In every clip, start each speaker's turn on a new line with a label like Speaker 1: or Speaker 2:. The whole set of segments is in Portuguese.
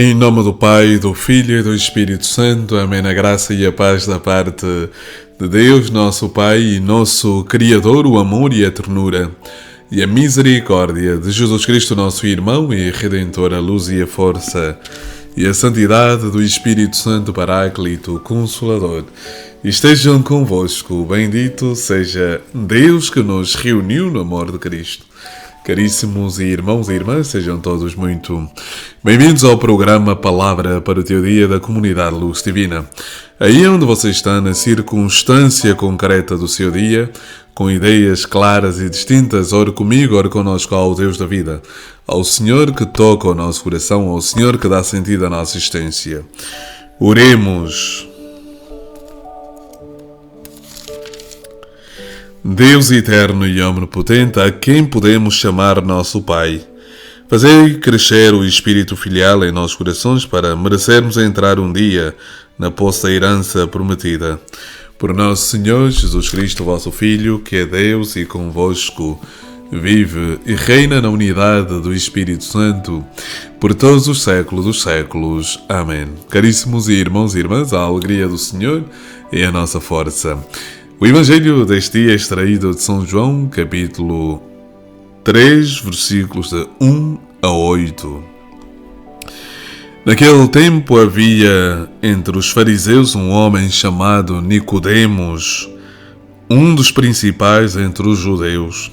Speaker 1: Em nome do Pai, do Filho e do Espírito Santo. Amém. A graça e a paz da parte de Deus, nosso Pai e nosso Criador, o amor e a ternura e a misericórdia de Jesus Cristo, nosso irmão e Redentor, a luz e a força e a santidade do Espírito Santo Paráclito, Consolador, estejam convosco. Bendito seja Deus que nos reuniu no amor de Cristo. Caríssimos irmãos e irmãs, sejam todos muito bem-vindos ao programa Palavra para o Teu Dia da Comunidade Luz Divina. Aí onde você está, na circunstância concreta do seu dia, com ideias claras e distintas, ore comigo, ore connosco ao Deus da vida, ao Senhor que toca o nosso coração, ao Senhor que dá sentido à nossa existência. Oremos. Deus eterno e omnipotente, a quem podemos chamar nosso Pai, fazei crescer o espírito filial em nossos corações para merecermos entrar um dia na vossa herança prometida. Por nosso Senhor Jesus Cristo, vosso Filho, que é Deus e convosco vive e reina na unidade do Espírito Santo, por todos os séculos dos séculos. Amém. Caríssimos irmãos e irmãs, a alegria do Senhor é a nossa força. O Evangelho deste dia é extraído de São João, capítulo 3, versículos de 1 a 8. Naquele tempo havia entre os fariseus um homem chamado Nicodemos, um dos principais entre os judeus.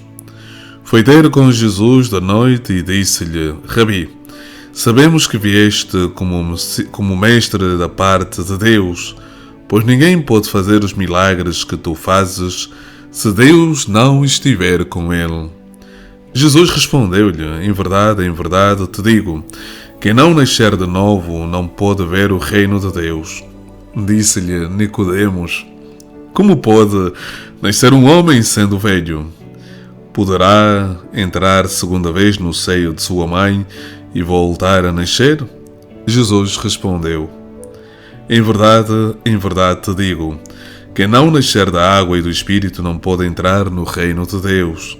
Speaker 1: Foi ter com Jesus de noite e disse-lhe: Rabi, sabemos que vieste como mestre da parte de Deus, pois ninguém pode fazer os milagres que tu fazes se Deus não estiver com ele. Jesus respondeu-lhe: em verdade te digo, quem não nascer de novo não pode ver o reino de Deus. Disse-lhe Nicodemos: como pode nascer um homem sendo velho? Poderá entrar segunda vez no seio de sua mãe e voltar a nascer? Jesus respondeu: em verdade te digo, quem não nascer da água e do Espírito não pode entrar no reino de Deus.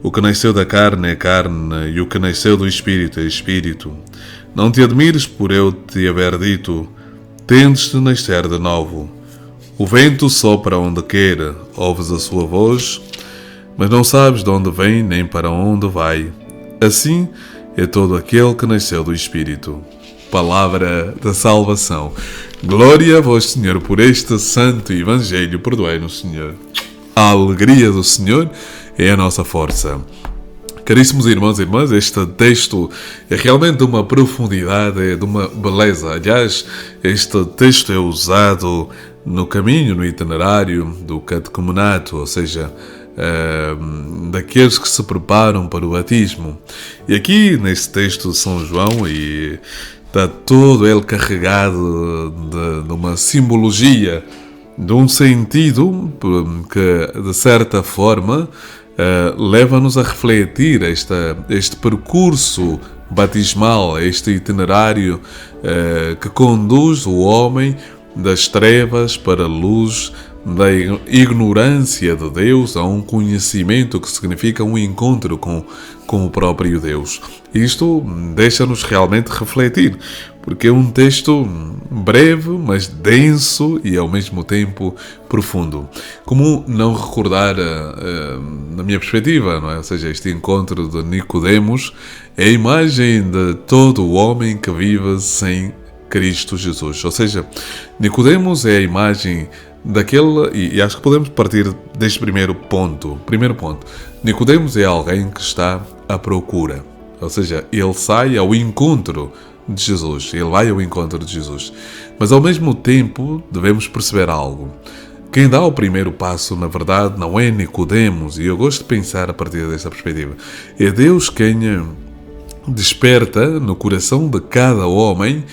Speaker 1: O que nasceu da carne é carne, e o que nasceu do Espírito é Espírito. Não te admires por eu te haver dito, tendes de nascer de novo. O vento sopra onde quer, ouves a sua voz, mas não sabes de onde vem nem para onde vai. Assim é todo aquele que nasceu do Espírito. Palavra da salvação. Glória a vós, Senhor, por este santo Evangelho. Perdoai-nos, Senhor. A alegria do Senhor é a nossa força. Caríssimos irmãos e irmãs, este texto é realmente de uma profundidade, é de uma beleza. Aliás, este texto é usado no caminho, no itinerário do catecumenato, ou seja, daqueles que se preparam para o batismo. E aqui, neste texto de São João, e está todo ele carregado de uma simbologia, de um sentido que, de certa forma, leva-nos a refletir este percurso batismal, este itinerário que conduz o homem das trevas para a luz, da ignorância de Deus a um conhecimento que significa um encontro com o próprio Deus. Isto deixa-nos realmente refletir, porque é um texto breve, mas denso e ao mesmo tempo profundo. Como não recordar, na minha perspectiva, não é? Ou seja, este encontro de Nicodemos é a imagem de todo o homem que vive sem Cristo Jesus. Ou seja, Nicodemos é a imagem daquele, e acho que podemos partir deste primeiro ponto. Primeiro ponto, Nicodemos é alguém que está à procura. Ou seja, ele sai ao encontro de Jesus. Ele vai ao encontro de Jesus. Mas ao mesmo tempo devemos perceber algo. Quem dá o primeiro passo, na verdade, não é Nicodemos, e eu gosto de pensar a partir desta perspectiva. É Deus quem desperta no coração de cada homem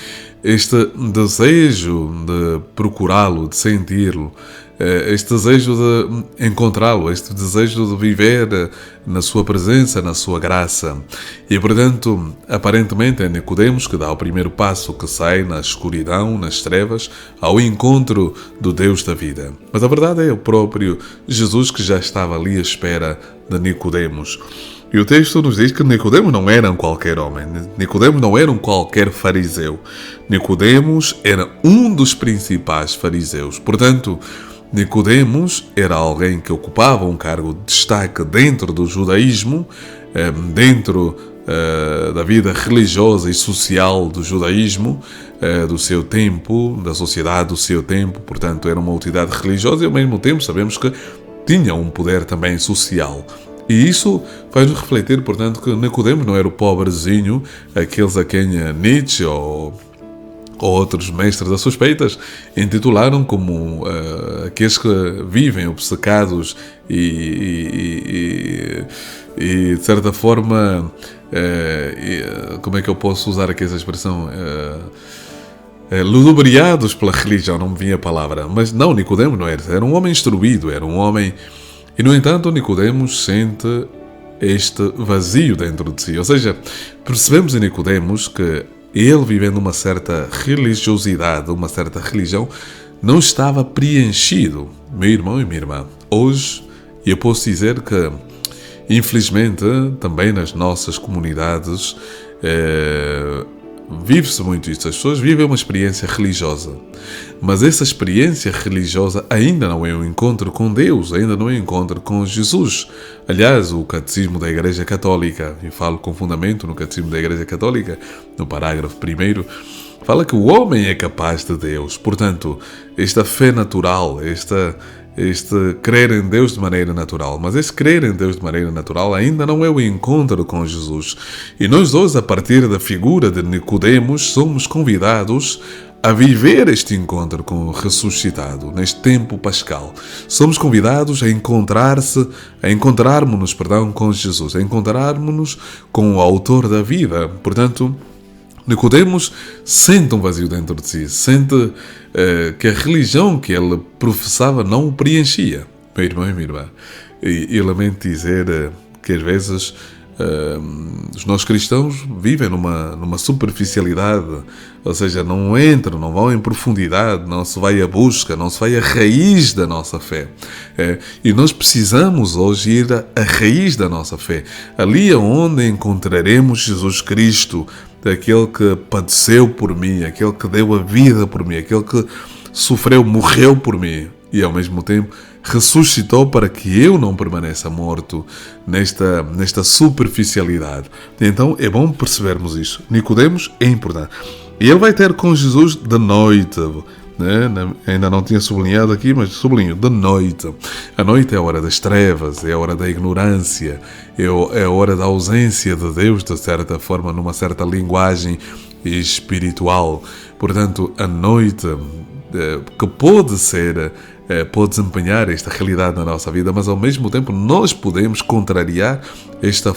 Speaker 1: este desejo de procurá-lo, de senti-lo, este desejo de encontrá-lo, este desejo de viver na sua presença, na sua graça. E, portanto, aparentemente é Nicodemos que dá o primeiro passo, que sai na escuridão, nas trevas, ao encontro do Deus da vida. Mas a verdade é o próprio Jesus que já estava ali à espera de Nicodemos. E o texto nos diz que Nicodemos não era um qualquer homem. Nicodemos não era um qualquer fariseu. Nicodemos era um dos principais fariseus. Portanto, Nicodemos era alguém que ocupava um cargo de destaque dentro do judaísmo, dentro da vida religiosa e social do judaísmo, do seu tempo, da sociedade do seu tempo. Portanto, era uma autoridade religiosa e, ao mesmo tempo, sabemos que tinha um poder também social. E isso faz-nos refletir, portanto, que Nicodemos não era o pobrezinho, aqueles a quem Nietzsche ou outros mestres das suspeitas intitularam como aqueles que vivem obcecados e de certa forma, como é que eu posso usar aqui essa expressão? Ludibriados pela religião, não me vinha a palavra. Mas não, Nicodemos não era um homem instruído, era um homem. E, no entanto, Nicodemos sente este vazio dentro de si. Ou seja, percebemos em Nicodemos que ele, vivendo uma certa religiosidade, uma certa religião, não estava preenchido. Meu irmão e minha irmã, hoje eu posso dizer que, infelizmente, também nas nossas comunidades, vive-se muito isto. As pessoas vivem uma experiência religiosa, mas essa experiência religiosa ainda não é um encontro com Deus, ainda não é um encontro com Jesus. Aliás, o Catecismo da Igreja Católica, e falo com fundamento no Catecismo da Igreja Católica, no parágrafo 1º, fala que o homem é capaz de Deus. Portanto, esta fé natural, este crer em Deus de maneira natural. Mas esse crer em Deus de maneira natural ainda não é o encontro com Jesus. E nós hoje, a partir da figura de Nicodemos, somos convidados a viver este encontro com o ressuscitado, neste tempo pascal. Somos convidados a encontrarmos-nos com Jesus, a encontrarmos-nos com o autor da vida. Portanto, Nicodemos sente um vazio dentro de si, sente que a religião que ele professava não o preenchia. Meu irmão e minha irmã, e lamento dizer que às vezes os nossos cristãos vivem numa superficialidade, ou seja, não vão em profundidade, não se vai à busca, não se vai à raiz da nossa fé. E nós precisamos hoje ir à raiz da nossa fé, ali onde encontraremos Jesus Cristo, aquele que padeceu por mim, aquele que deu a vida por mim, aquele que sofreu, morreu por mim e ao mesmo tempo ressuscitou para que eu não permaneça morto nesta superficialidade. Então é bom percebermos isso. Nicodemos é importante. E ele vai ter com Jesus de noite. Ainda não tinha sublinhado aqui, mas sublinho, de noite. A noite é a hora das trevas, é a hora da ignorância, é a hora da ausência de Deus, de certa forma, numa certa linguagem espiritual. Portanto, a noite que pode desempenhar esta realidade na nossa vida, mas ao mesmo tempo nós podemos contrariar esta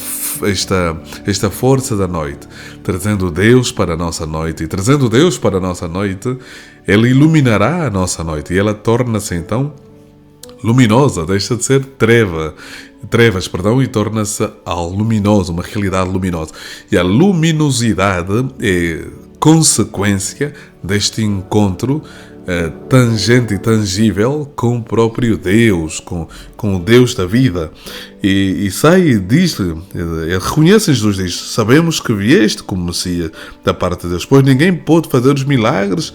Speaker 1: força da noite, trazendo Deus para a nossa noite. E trazendo Deus para a nossa noite, Ele iluminará a nossa noite e ela torna-se então luminosa, deixa de ser trevas, e torna-se algo luminoso, uma realidade luminosa. E a luminosidade é consequência deste encontro tangente e tangível com o próprio Deus, com o Deus da vida. E sai e diz-lhe, ele reconhece Jesus, diz: sabemos que vieste como Messias da parte de Deus, pois ninguém pode fazer os milagres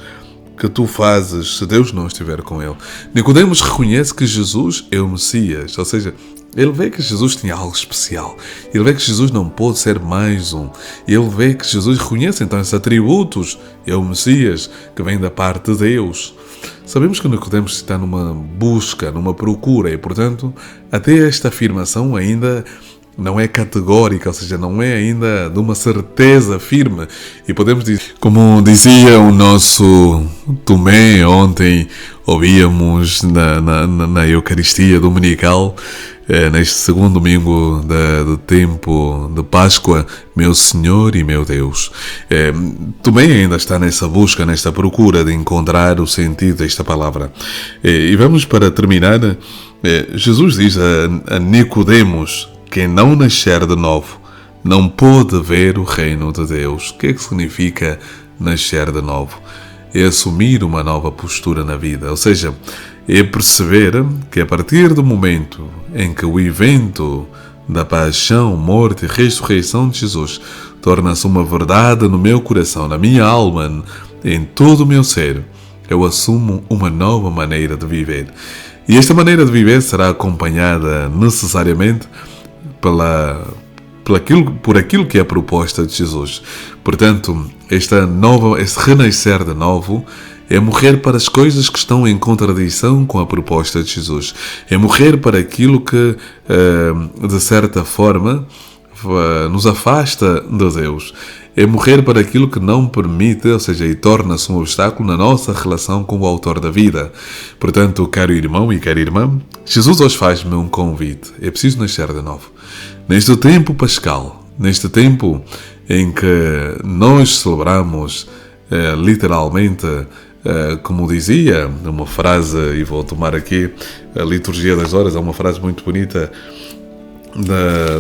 Speaker 1: que tu fazes se Deus não estiver com ele. Nicodemos reconhece que Jesus é o Messias, ou seja, ele vê que Jesus tinha algo especial. Ele vê que Jesus não pode ser mais um. Ele vê que Jesus reconhece então esses atributos. É o Messias que vem da parte de Deus. Sabemos que Nicodemos está numa busca, numa procura e, portanto, até esta afirmação ainda não é categórica, ou seja, não é ainda de uma certeza firme. E podemos dizer, como dizia o nosso Tomé ontem, ouvíamos na Eucaristia Dominical, neste segundo domingo do tempo de Páscoa, meu Senhor e meu Deus. Tomé ainda está nessa busca, nesta procura de encontrar o sentido desta palavra. E vamos para terminar. Jesus diz a Nicodemos: quem não nascer de novo não pode ver o reino de Deus. O que é que significa nascer de novo? É assumir uma nova postura na vida, ou seja, é perceber que a partir do momento em que o evento da paixão, morte e ressurreição de Jesus torna-se uma verdade no meu coração, na minha alma, em todo o meu ser. Eu assumo uma nova maneira de viver. E esta maneira de viver será acompanhada necessariamente por aquilo que é a proposta de Jesus. Portanto, este renascer de novo é morrer para as coisas que estão em contradição com a proposta de Jesus. É morrer para aquilo que, de certa forma, nos afasta de Deus. É morrer para aquilo que não permite, ou seja, e torna-se um obstáculo na nossa relação com o autor da vida. Portanto, caro irmão e cara irmã, Jesus hoje faz-me um convite. É preciso nascer de novo. Neste tempo pascal, neste tempo em que nós celebramos literalmente, como dizia, uma frase, e vou tomar aqui a liturgia das horas, é uma frase muito bonita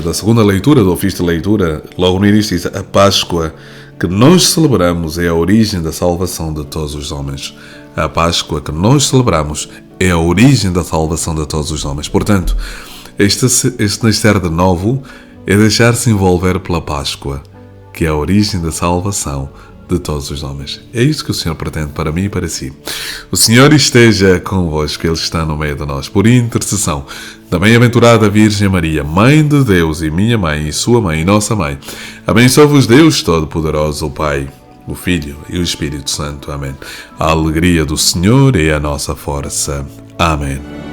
Speaker 1: da segunda leitura, do ofício de leitura, logo no início diz: a Páscoa que nós celebramos é a origem da salvação de todos os homens. A Páscoa que nós celebramos é a origem da salvação de todos os homens. Portanto, este nascer de novo é deixar-se envolver pela Páscoa, que é a origem da salvação de todos os homens. É isso que o Senhor pretende para mim e para si. O Senhor esteja convosco, Ele está no meio de nós. Por intercessão da bem-aventurada Virgem Maria, Mãe de Deus e minha mãe e sua mãe e nossa mãe, abençoe-vos Deus Todo-Poderoso, o Pai, o Filho e o Espírito Santo. Amém. A alegria do Senhor é a nossa força. Amém.